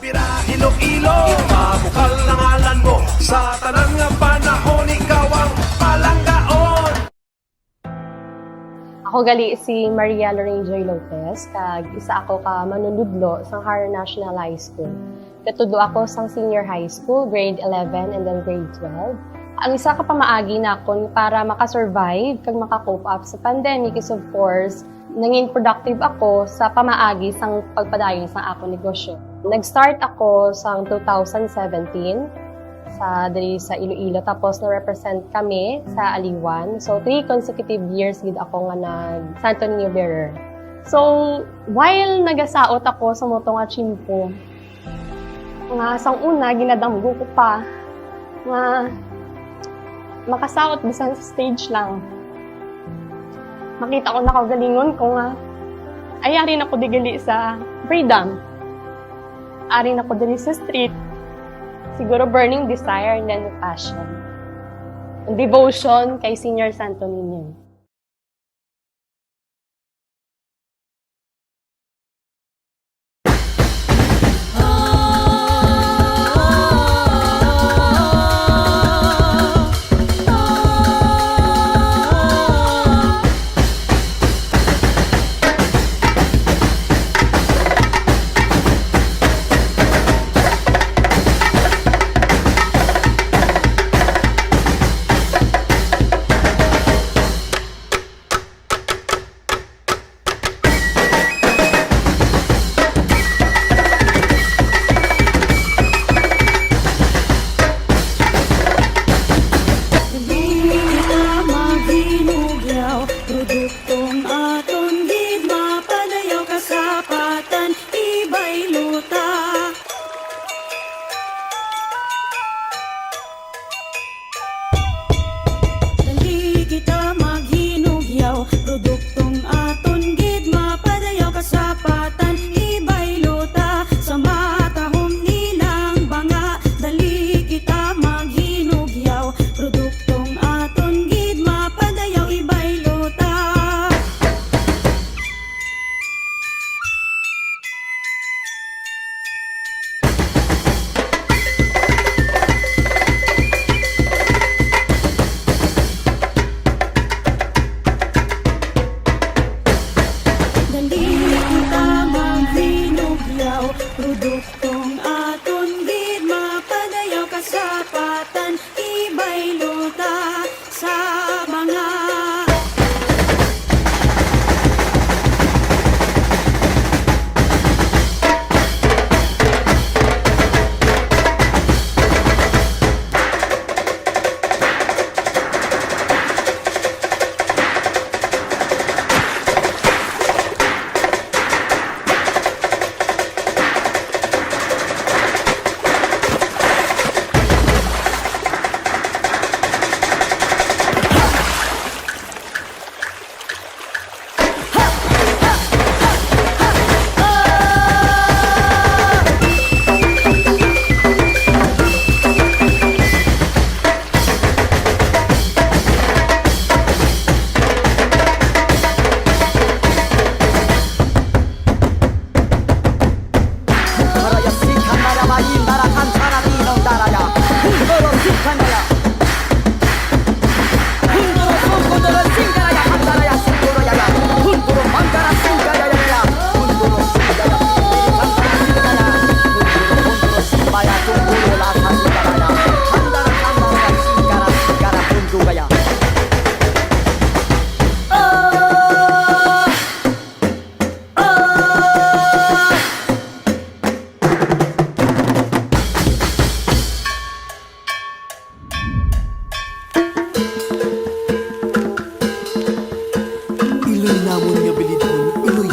Pira Iloilo, mabukal na ngalan mo sa tanang nga panahon, ikaw ang palanggaon. Ako gali si Maria Lorraine Joy Lopez, kag isa ako ka manunudlo sa Haro National High School. Katudo ako sa senior high school, grade 11 and then grade 12. Ang isa ka pamaagi na ako para makasurvive kag makakope up sa pandemic is of course, naging productive ako sa pamaagi sang pagpadayon sa akong negosyo. Nag-start ako sa 2017 sa Iloilo, tapos na-represent kami sa Aliwan. So 3 consecutive years gid ako nga nag-Santo Niño bearer. So while nagasaot ako sa motong achimpo, nga sang una ginadamgo ko pa nga makasaot bisan sa stage lang. Makita ko na kaugalingon ko nga ayari na ko digali sa freedom. Ari na ko dali sa street. Siguro burning desire and then passion. And devotion kay Senior Santo Niño. Produktong aton gid mapadayaw kasapatan ibay luta. Dali kita maghinugyaw, produktong aton gid mapadayaw kasapatan ibay luta. Sa matahom nilang banga, dali kita maghinugyaw, produktong aton gid mapadayaw ibay luta. Produktong aton gid mapadayaw kasapatan ibay luta sa mga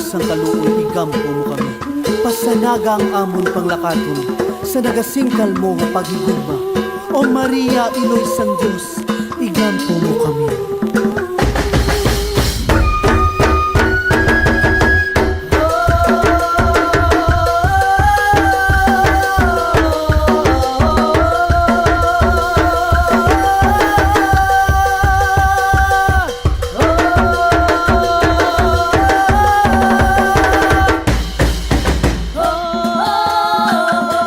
sang kaluoy igampo mo kami. Pasanaga ang amon panglakaton sa nagasingkal mo nga paghigugma. O Maria, Iloy sang Diyos, igampo mo kami. oh, oh, oh.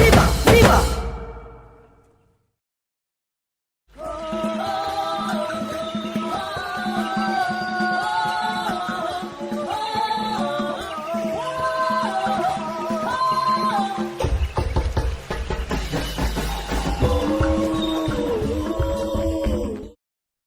Viva! Viva!